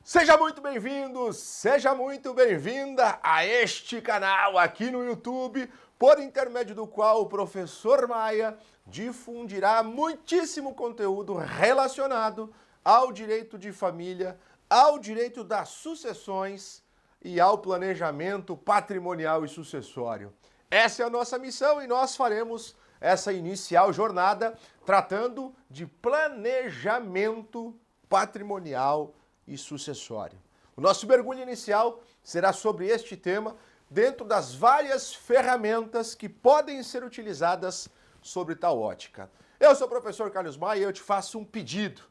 Seja muito bem-vindo, seja muito bem-vinda a este canal aqui no YouTube, por intermédio do qual o professor Maia difundirá muitíssimo conteúdo relacionado ao direito de família, ao direito das sucessões e ao planejamento patrimonial e sucessório. Essa é a nossa missão e nós faremos essa inicial jornada tratando de planejamento patrimonial e sucessório. O nosso mergulho inicial será sobre este tema, dentro das várias ferramentas que podem ser utilizadas sobre tal ótica. Eu sou o professor Carlos Maia e eu te faço um pedido.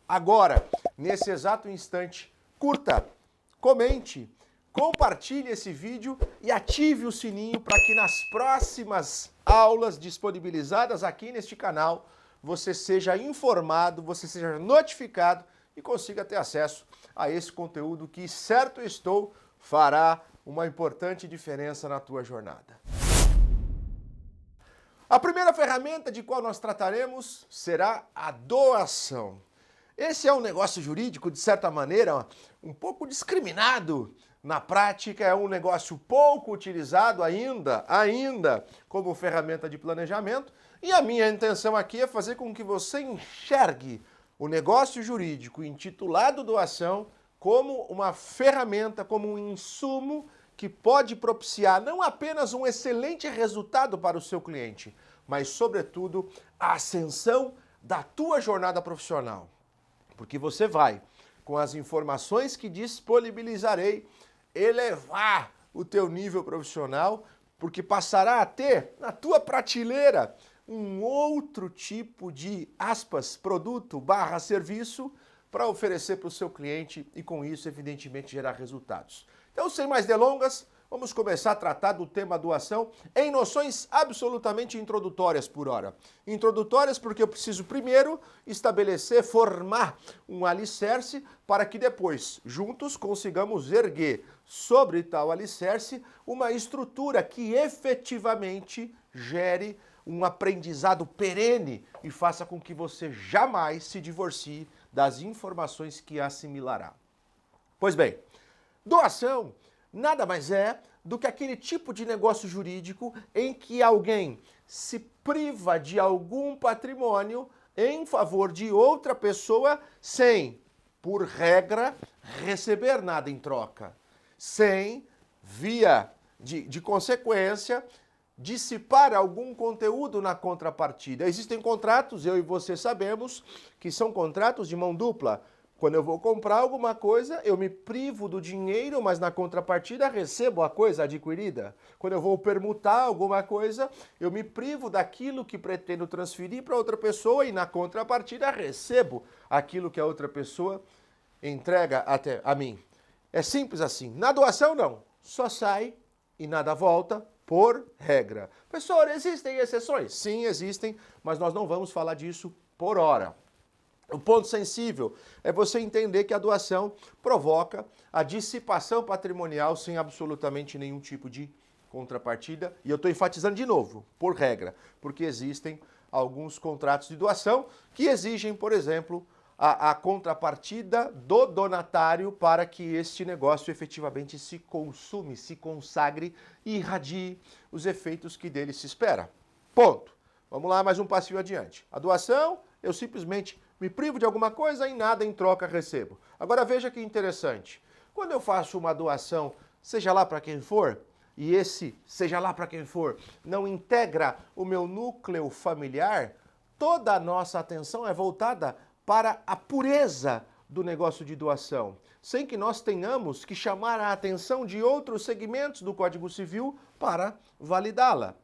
Agora, nesse exato instante, curta, comente, compartilhe esse vídeo e ative o sininho para que nas próximas aulas disponibilizadas aqui neste canal, você seja informado, você seja notificado e consiga ter acesso a esse conteúdo que, certo estou, fará uma importante diferença na tua jornada. A primeira ferramenta de qual nós trataremos será a doação. Esse é um negócio jurídico, de certa maneira, um pouco discriminado na prática, é um negócio pouco utilizado ainda como ferramenta de planejamento, e a minha intenção aqui é fazer com que você enxergue o negócio jurídico intitulado doação como uma ferramenta, como um insumo que pode propiciar não apenas um excelente resultado para o seu cliente, mas, sobretudo, a ascensão da tua jornada profissional. Porque você vai, com as informações que disponibilizarei, elevar o teu nível profissional, porque passará a ter na tua prateleira um outro tipo de, aspas, produto / serviço para oferecer para o seu cliente e com isso, evidentemente, gerar resultados. Então, sem mais delongas, vamos começar a tratar do tema doação em noções absolutamente introdutórias por hora. Introdutórias porque eu preciso primeiro estabelecer, formar um alicerce para que depois, juntos, consigamos erguer sobre tal alicerce uma estrutura que efetivamente gere um aprendizado perene e faça com que você jamais se divorcie das informações que assimilará. Pois bem, doação nada mais é do que aquele tipo de negócio jurídico em que alguém se priva de algum patrimônio em favor de outra pessoa sem, por regra, receber nada em troca, sem, via de consequência, dissipar algum conteúdo na contrapartida. Existem contratos, eu e você sabemos, que são contratos de mão dupla. Quando eu vou comprar alguma coisa, eu me privo do dinheiro, mas na contrapartida recebo a coisa adquirida. Quando eu vou permutar alguma coisa, eu me privo daquilo que pretendo transferir para outra pessoa e na contrapartida recebo aquilo que a outra pessoa entrega até a mim. É simples assim. Na doação, não. Só sai e nada volta, por regra. Professor, existem exceções? Sim, existem, mas nós não vamos falar disso por hora. O ponto sensível é você entender que a doação provoca a dissipação patrimonial sem absolutamente nenhum tipo de contrapartida. E eu estou enfatizando de novo, por regra, porque existem alguns contratos de doação que exigem, por exemplo, a contrapartida do donatário para que este negócio efetivamente se consume, se consagre e irradie os efeitos que dele se espera. Ponto. Vamos lá, mais um passinho adiante. A doação, eu simplesmente me privo de alguma coisa e nada em troca recebo. Agora veja que interessante. Quando eu faço uma doação, seja lá para quem for, e esse, seja lá para quem for, não integra o meu núcleo familiar, toda a nossa atenção é voltada para a pureza do negócio de doação, sem que nós tenhamos que chamar a atenção de outros segmentos do Código Civil para validá-la.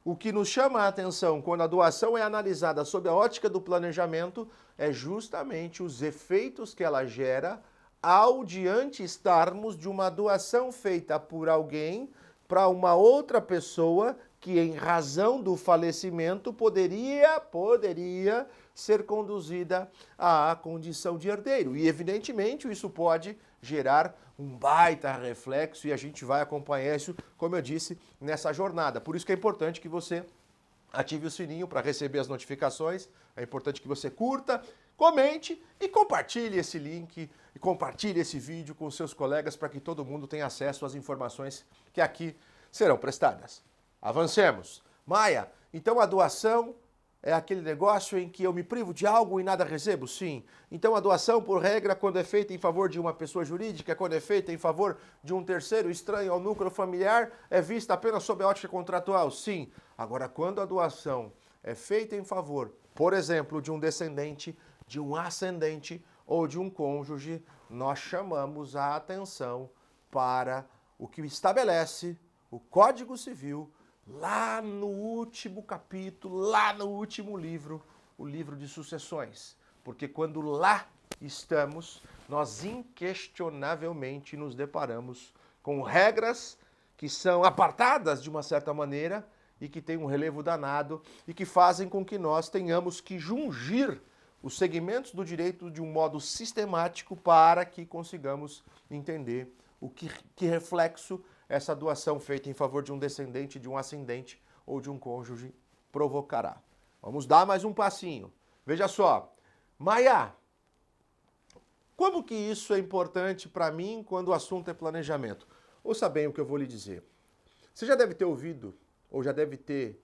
O que nos chama a atenção quando a doação é analisada sob a ótica do planejamento é justamente os efeitos que ela gera ao diante estarmos de uma doação feita por alguém para uma outra pessoa que, em razão do falecimento, poderia ser conduzida à condição de herdeiro. E, evidentemente, isso pode gerar um baita reflexo e a gente vai acompanhar isso, como eu disse, nessa jornada. Por isso que é importante que você ative o sininho para receber as notificações, é importante que você curta, comente e compartilhe esse link e compartilhe esse vídeo com seus colegas para que todo mundo tenha acesso às informações que aqui serão prestadas. Avancemos. Maia, então a doação é aquele negócio em que eu me privo de algo e nada recebo? Sim. Então a doação, por regra, quando é feita em favor de uma pessoa jurídica, quando é feita em favor de um terceiro estranho ao núcleo familiar, é vista apenas sob a ótica contratual? Sim. Agora, quando a doação é feita em favor, por exemplo, de um descendente, de um ascendente ou de um cônjuge, nós chamamos a atenção para o que estabelece o Código Civil, lá no último capítulo, lá no último livro, o livro de sucessões. Porque quando lá estamos, nós inquestionavelmente nos deparamos com regras que são apartadas de uma certa maneira e que têm um relevo danado e que fazem com que nós tenhamos que jungir os segmentos do direito de um modo sistemático para que consigamos entender o que reflexo essa doação feita em favor de um descendente, de um ascendente ou de um cônjuge provocará. Vamos dar mais um passinho. Veja só. Maia, como que isso é importante para mim quando o assunto é planejamento? Ouça bem o que eu vou lhe dizer. Você já deve ter ouvido, ou já deve ter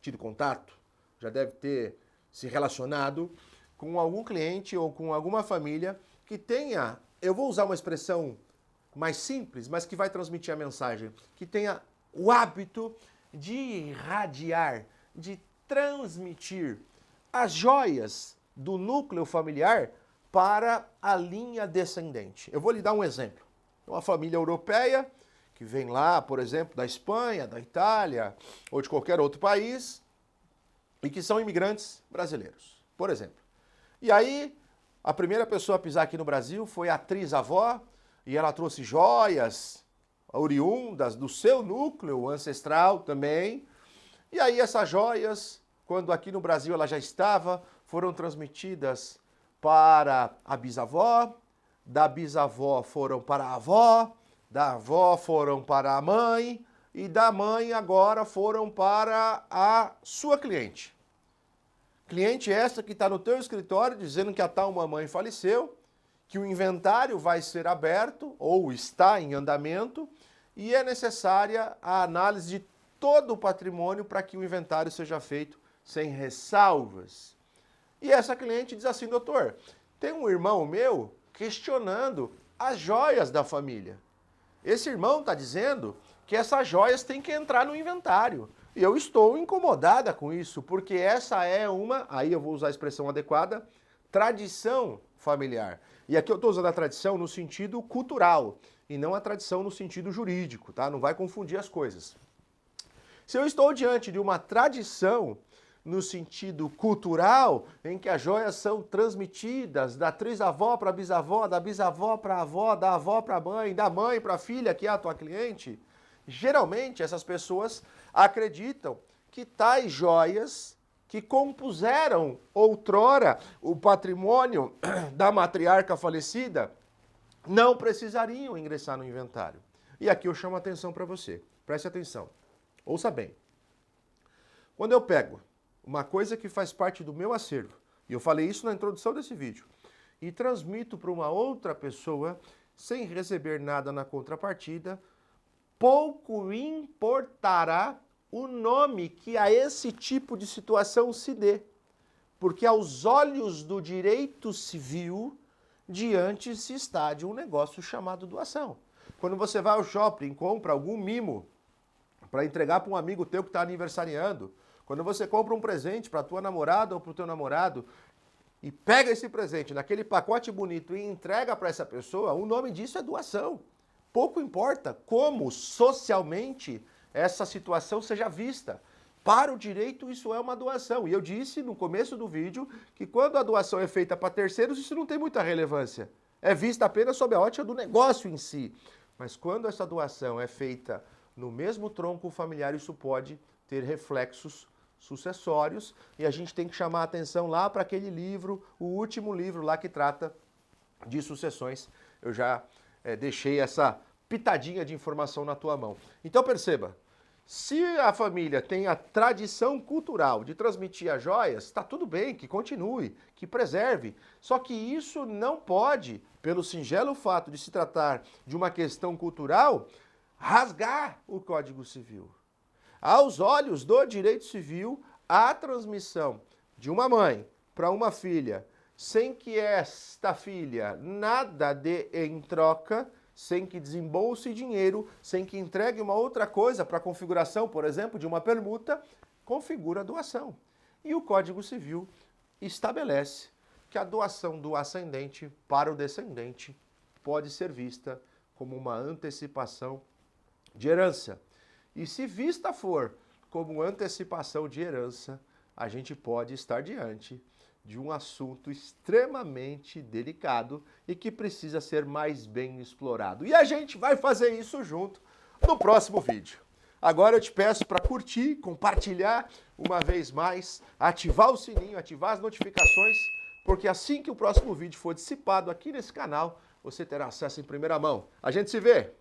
tido contato, já deve ter se relacionado com algum cliente ou com alguma família que tenha, eu vou usar uma expressão mais simples, mas que vai transmitir a mensagem, que tenha o hábito de irradiar, de transmitir as joias do núcleo familiar para a linha descendente. Eu vou lhe dar um exemplo. Uma família europeia que vem lá, por exemplo, da Espanha, da Itália ou de qualquer outro país e que são imigrantes brasileiros, por exemplo. E aí, a primeira pessoa a pisar aqui no Brasil foi a atriz-avó, e ela trouxe joias oriundas do seu núcleo ancestral também. E aí essas joias, quando aqui no Brasil ela já estava, foram transmitidas para a bisavó, da bisavó foram para a avó, da avó foram para a mãe, e da mãe agora foram para a sua cliente. Cliente essa que está no teu escritório dizendo que a tal mamãe faleceu, que o inventário vai ser aberto ou está em andamento e é necessária a análise de todo o patrimônio para que o inventário seja feito sem ressalvas. E essa cliente diz assim, doutor, tem um irmão meu questionando as joias da família. Esse irmão está dizendo que essas joias têm que entrar no inventário. E eu estou incomodada com isso, porque essa é uma, aí eu vou usar a expressão adequada, tradição familiar. E aqui eu estou usando a tradição no sentido cultural e não a tradição no sentido jurídico, tá? Não vai confundir as coisas. Se eu estou diante de uma tradição no sentido cultural, em que as joias são transmitidas da trisavó para a bisavó, da bisavó para a avó, da avó para a mãe, da mãe para a filha, que é a tua cliente, geralmente essas pessoas acreditam que tais joias que compuseram outrora o patrimônio da matriarca falecida, não precisariam ingressar no inventário. E aqui eu chamo a atenção para você. Preste atenção. Ouça bem. Quando eu pego uma coisa que faz parte do meu acervo, e eu falei isso na introdução desse vídeo, e transmito para uma outra pessoa sem receber nada na contrapartida, pouco importará o nome que a esse tipo de situação se dê. Porque aos olhos do direito civil, diante se está de um negócio chamado doação. Quando você vai ao shopping e compra algum mimo para entregar para um amigo teu que está aniversariando, quando você compra um presente para a tua namorada ou para o teu namorado e pega esse presente naquele pacote bonito e entrega para essa pessoa, o nome disso é doação. Pouco importa como socialmente essa situação seja vista. Para o direito, isso é uma doação. E eu disse no começo do vídeo que quando a doação é feita para terceiros, isso não tem muita relevância. É vista apenas sob a ótica do negócio em si. Mas quando essa doação é feita no mesmo tronco familiar, isso pode ter reflexos sucessórios. E a gente tem que chamar a atenção lá para aquele livro, o último livro lá que trata de sucessões. Eu já deixei essa pitadinha de informação na tua mão. Então perceba, Se a família tem a tradição cultural de transmitir as joias, está tudo bem, que continue, que preserve. Só que isso não pode, pelo singelo fato de se tratar de uma questão cultural, rasgar o Código Civil. Aos olhos do direito civil, a transmissão de uma mãe para uma filha, sem que esta filha nada dê em troca, sem que desembolse dinheiro, sem que entregue uma outra coisa para a configuração, por exemplo, de uma permuta, configura doação. E o Código Civil estabelece que a doação do ascendente para o descendente pode ser vista como uma antecipação de herança. E se vista for como antecipação de herança, a gente pode estar diante de um assunto extremamente delicado e que precisa ser mais bem explorado. E a gente vai fazer isso junto no próximo vídeo. Agora eu te peço para curtir, compartilhar uma vez mais, ativar o sininho, ativar as notificações, porque assim que o próximo vídeo for dissipado aqui nesse canal, você terá acesso em primeira mão. A gente se vê!